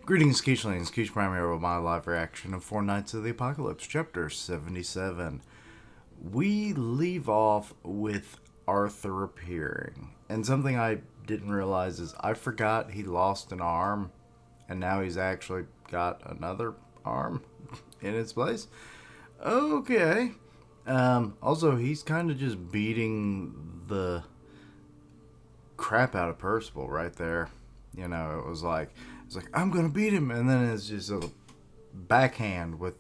Greetings, Keishlings. Keish Prime here with my live reaction of Four Nights of the Apocalypse, Chapter 77. We leave off with Arthur appearing. And something I didn't realize is I forgot he lost an arm, and now he's actually got another arm in its place. Okay. Also, he's kind of just beating the crap out of Percival right there. You know, it's like I'm gonna beat him, and then it's just a backhand with,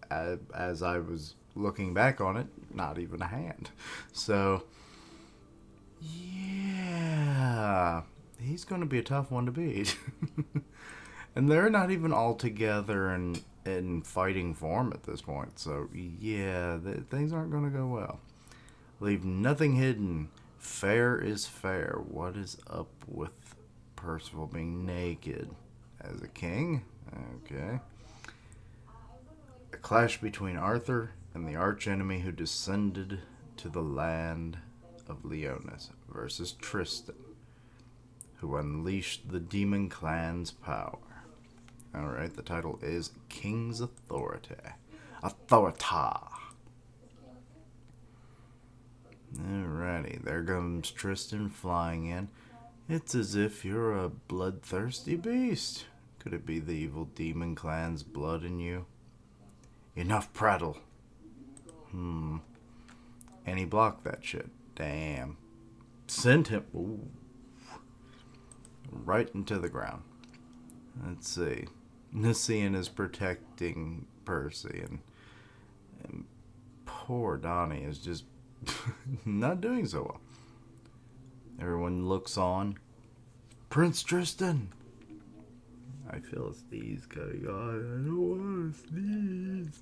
as I was looking back on it, not even a hand. So yeah, he's gonna be a tough one to beat, and they're not even all together in fighting form at this point. So yeah, things aren't gonna go well. Leave nothing hidden. Fair is fair. What is up with Percival being naked as a king? Okay. A clash between Arthur and the archenemy who descended to the land of Leonis versus Tristan, who unleashed the demon clan's power. Alright, the title is King's Authority. Authorita. Alrighty, there comes Tristan flying in. It's as if you're a bloodthirsty beast. Could it be the evil demon clan's blood in you? Enough prattle. And he blocked that shit. Damn. Sent him right into the ground. Let's see. Nissian is protecting Percy, and poor Donnie is just not doing so well. Everyone looks on. Prince Tristan! I feel a sneeze coming on. I don't want to sneeze.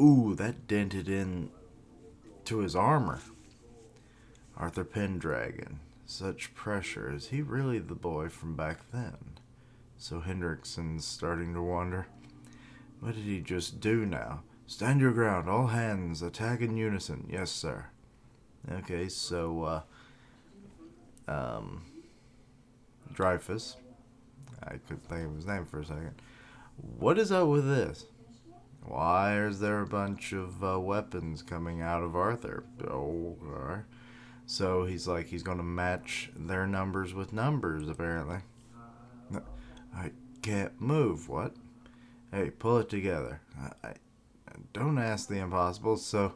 Ooh, that dented in to his armor. Arthur Pendragon. Such pressure. Is he really the boy from back then? So Hendrickson's starting to wonder. What did he just do now? Stand your ground, all hands, attack in unison. Yes, sir. Okay, so, Dreyfus. I couldn't think of his name for a second. What is up with this? Why is there a bunch of weapons coming out of Arthur? Oh, alright. So he's going to match their numbers with numbers, apparently. I can't move. What? Hey, pull it together. I don't ask the impossible, so...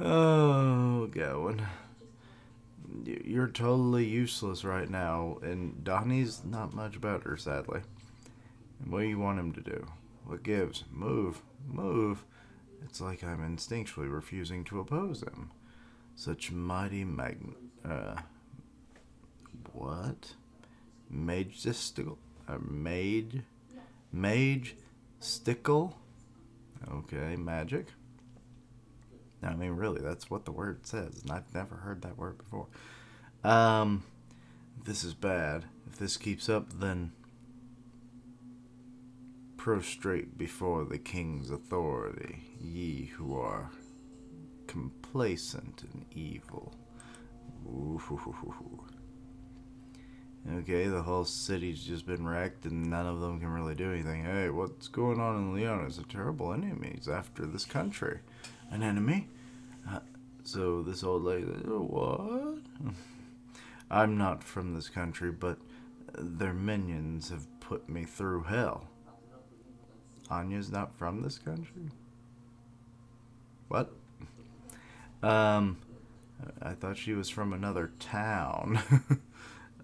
Oh, going. You're totally useless right now, and Donnie's not much better, sadly. And what do you want him to do? What gives? Move. Move. It's like I'm instinctually refusing to oppose him. Such mighty what? Majestical? Mage stickle? Okay, magic. I mean, really, that's what the word says, and I've never heard that word before. This is bad. If this keeps up, then prostrate before the king's authority, ye who are complacent and evil. Ooh. Okay, the whole city's just been wrecked, and none of them can really do anything. Hey, what's going on in Leon? It's a terrible enemies after this country. An enemy? So this old lady, what? I'm not from this country, but their minions have put me through hell. Anya's not from this country? What? I thought she was from another town.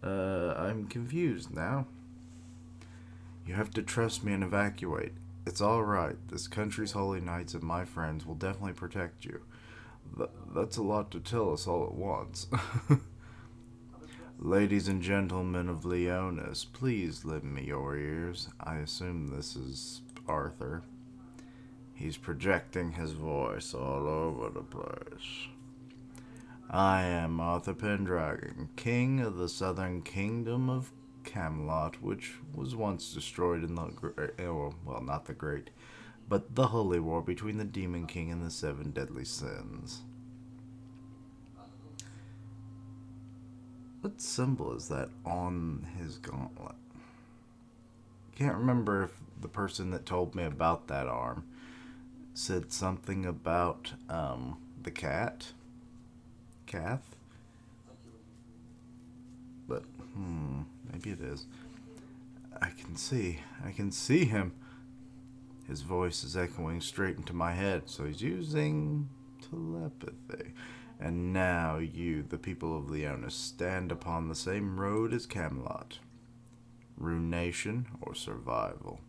I'm confused now. You have to trust me and evacuate. It's alright. This country's holy knights and my friends will definitely protect you. That's a lot to tell us all at once. Ladies and gentlemen of Leonis, please lend me your ears. I assume this is Arthur. He's projecting his voice all over the place. I am Arthur Pendragon, king of the southern kingdom of Camelot, which was once destroyed in the, well, not the Great, but the holy war between the Demon King and the seven deadly sins. What symbol is that on his gauntlet? Can't remember if the person that told me about that arm said something about the cat, Kath, but maybe it is. I can see him. His voice is echoing straight into my head, so he's using telepathy. And now you, the people of Leonis, stand upon the same road as Camelot. Ruination or survival.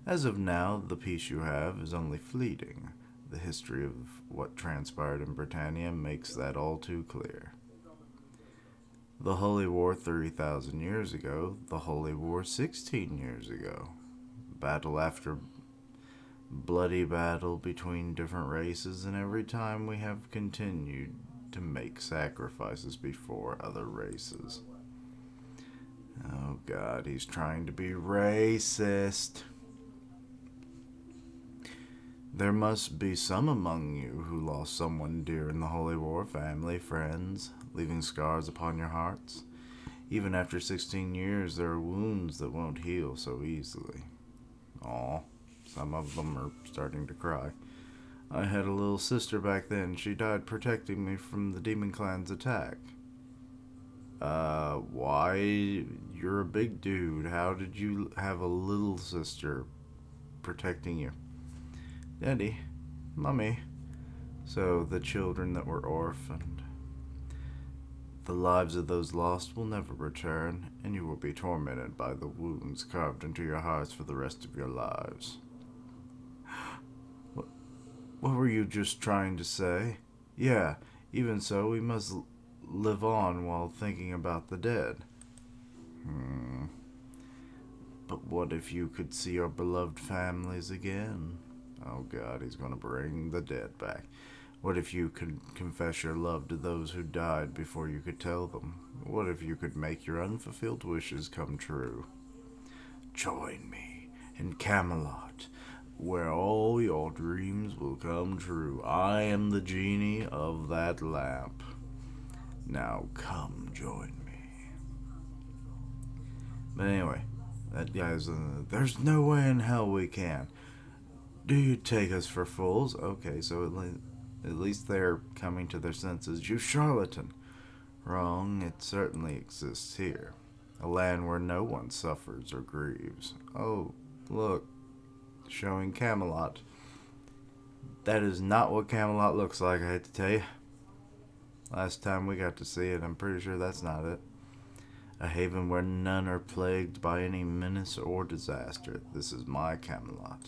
As of now, the peace you have is only fleeting. The history of what transpired in Britannia makes that all too clear. The Holy War 30,000 years ago, the Holy War 16 years ago. Battle after bloody battle between different races, and every time we have continued to make sacrifices before other races. Oh God, he's trying to be racist. There must be some among you who lost someone dear in the Holy War, family, friends, leaving scars upon your hearts. Even after 16 years, there are wounds that won't heal so easily. Aw, some of them are starting to cry. I had a little sister back then. She died protecting me from the Demon Clan's attack. Why? You're a big dude. How did you have a little sister protecting you? Daddy, Mummy. So the children that were orphaned. The lives of those lost will never return, and you will be tormented by the wounds carved into your hearts for the rest of your lives. What were you just trying to say? Yeah, even so, we must live on while thinking about the dead. But what if you could see your beloved families again? Oh God, he's gonna bring the dead back. What if you could confess your love to those who died before you could tell them? What if you could make your unfulfilled wishes come true? Join me in Camelot, where all your dreams will come true. I am the genie of that lamp. Now come join me. But anyway, that guy's there's no way in hell we can. Do you take us for fools? Okay, so at least they're coming to their senses. You charlatan. Wrong, it certainly exists here. A land where no one suffers or grieves. Oh, look, showing Camelot. That is not what Camelot looks like, I hate to tell you. Last time we got to see it, I'm pretty sure that's not it. A haven where none are plagued by any menace or disaster. This is my Camelot.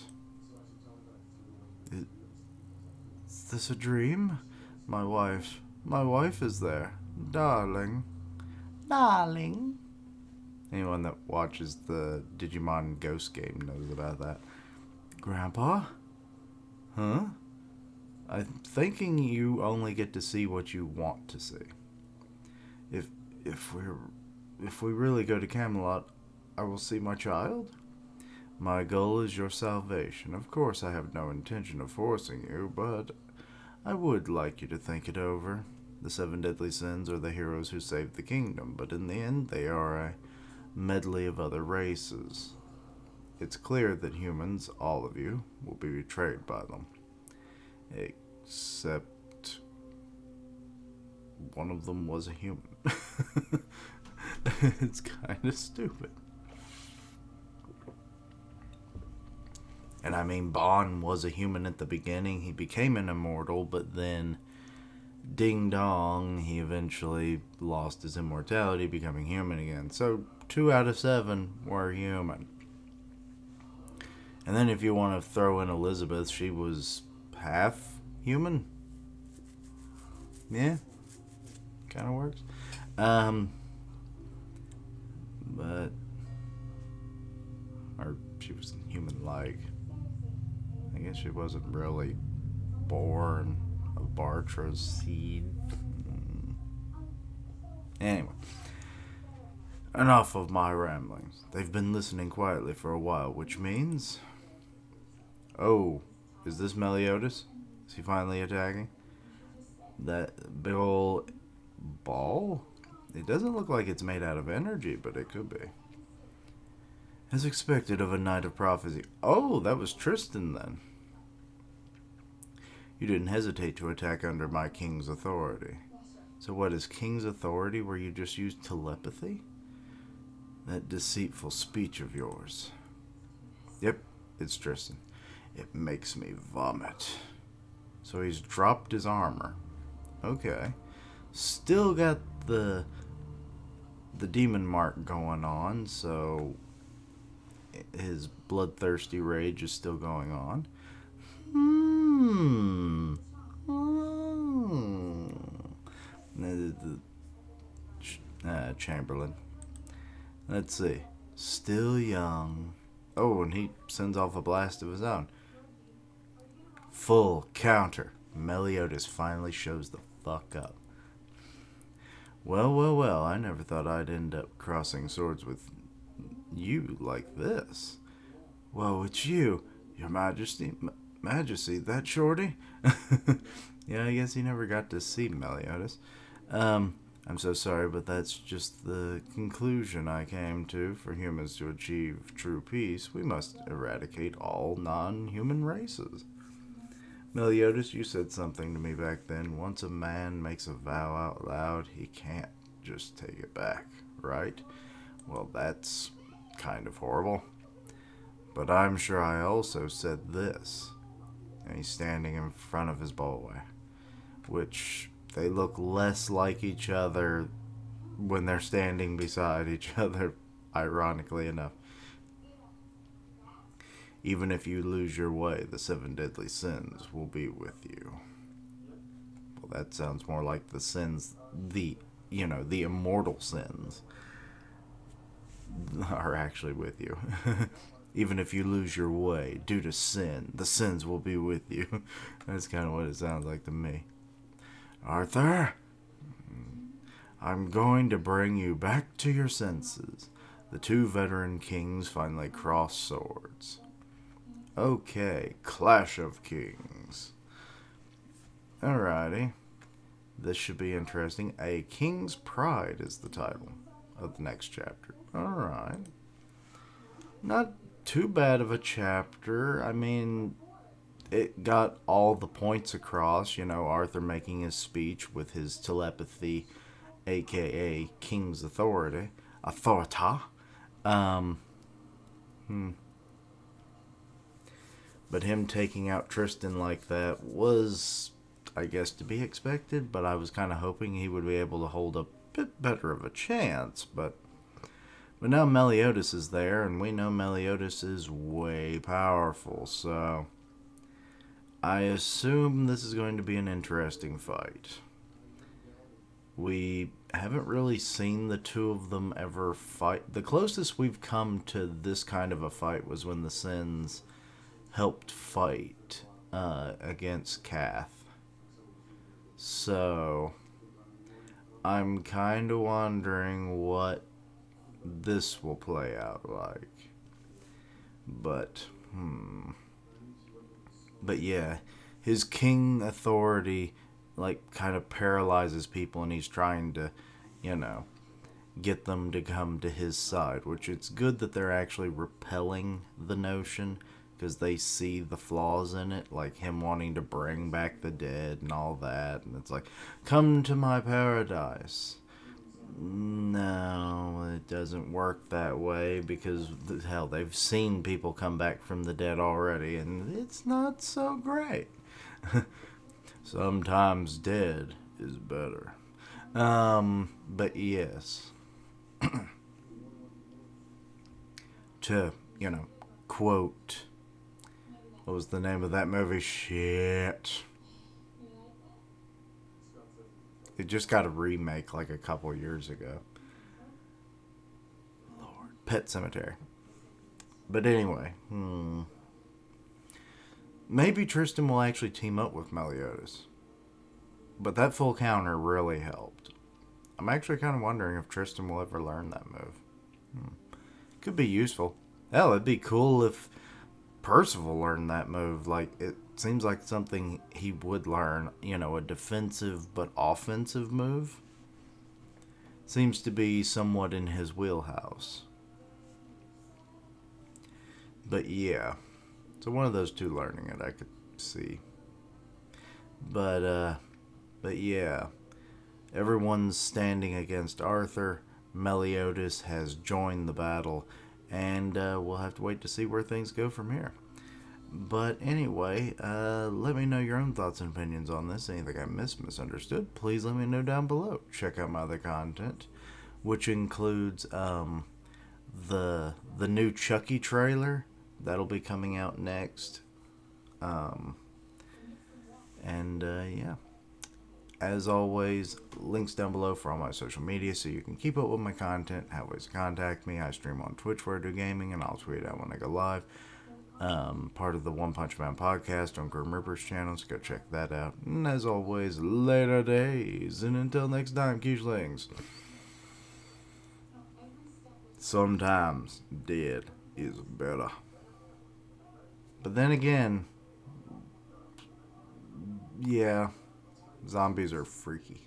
Is this a dream? My wife is there. Darling. Darling. Anyone that watches the Digimon Ghost game knows about that. Grandpa? Huh? I'm thinking you only get to see what you want to see. If we really go to Camelot, I will see my child? My goal is your salvation. Of course, I have no intention of forcing you, but I would like you to think it over. The 7 deadly sins are the heroes who saved the kingdom, but in the end, they are a medley of other races. It's clear that humans, all of you, will be betrayed by them. Except one of them was a human. It's kind of stupid. And I mean, Bon was a human at the beginning. He became an immortal, but then, ding dong, he eventually lost his immortality, becoming human again. So, 2 out of 7 were human. And then if you want to throw in Elizabeth, she was half human. Yeah, kind of works. But, or she was human-like. I guess she wasn't really born of Bartra's seed. Anyway, enough of my ramblings. They've been listening quietly for a while, which means... Oh, is this Meliodas? Is he finally attacking? That big ol' ball? It doesn't look like it's made out of energy, but it could be. As expected of a Knight of Prophecy. Oh, that was Tristan then. You didn't hesitate to attack under my king's authority. So what is king's authority where you just use telepathy? That deceitful speech of yours. Yep, it's Tristan. It makes me vomit. So he's dropped his armor. Okay. Still got the demon mark going on, so his bloodthirsty rage is still going on. Chamberlain. Let's see. Still young. Oh, and he sends off a blast of his own. Full counter. Meliodas finally shows the fuck up. Well, well, well, I never thought I'd end up crossing swords with you like this. Whoa, it's you, your majesty. Majesty, that shorty? Yeah, I guess he never got to see Meliodas. I'm so sorry, but that's just the conclusion I came to. For humans to achieve true peace, we must eradicate all non-human races. Meliodas, you said something to me back then. Once a man makes a vow out loud, he can't just take it back, right? Well, that's kind of horrible. But I'm sure I also said this. And he's standing in front of his boy, which they look less like each other when they're standing beside each other, ironically enough. Even if you lose your way, the 7 deadly sins will be with you. Well, that sounds more like the sins, the immortal sins are actually with you. Even if you lose your way due to sin, the sins will be with you. That's kind of what it sounds like to me. Arthur, I'm going to bring you back to your senses. The 2 veteran kings finally cross swords. Okay, Clash of Kings. Alrighty. This should be interesting. A King's Pride is the title of the next chapter. Alright. Not too bad of a chapter. I mean, it got all the points across. Arthur making his speech with his telepathy, aka King's Authority. But him taking out Tristan like that was, I guess, to be expected, but I was kind of hoping he would be able to hold a bit better of a chance, but now Meliodas is there, and we know Meliodas is way powerful, so I assume this is going to be an interesting fight. We haven't really seen the 2 of them ever fight. The closest we've come to this kind of a fight was when the Sins helped fight against Kath. So I'm kind of wondering what this will play out like. But yeah, his king authority kind of paralyzes people, and he's trying to, get them to come to his side, which it's good that they're actually repelling the notion, because they see the flaws in it, like him wanting to bring back the dead and all that, and it's like, come to my paradise. No, it doesn't work that way, because hell, they've seen people come back from the dead already, and it's not so great. Sometimes dead is better. But yes. To, quote, what was the name of that movie? Shit. It just got a remake a couple years ago. Lord. Pet Cemetery. But anyway. Maybe Tristan will actually team up with Meliodas. But that full counter really helped. I'm actually kind of wondering if Tristan will ever learn that move. Could be useful. Hell, it'd be cool if Percival learned that move. It seems like something he would learn. A defensive but offensive move. seems to be somewhat in his wheelhouse. But yeah, so one of those two learning it, I could see. But yeah, everyone's standing against Arthur. Meliodas has joined the battle, and we'll have to wait to see where things go from here. But anyway, let me know your own thoughts and opinions on this. Anything I misunderstood, please let me know down below. Check out my other content, which includes the new Chucky trailer that'll be coming out next. Um, and yeah, as always, links down below for all my social media so you can keep up with my content, have ways to contact me. I stream on Twitch where I do gaming, and I'll tweet out when I go live. Part of the One Punch Man podcast on Grim Reaper's channel, so go check that out. And as always, later days, and until next time, Quiche-lings. Sometimes dead is better. But then again, yeah, zombies are freaky.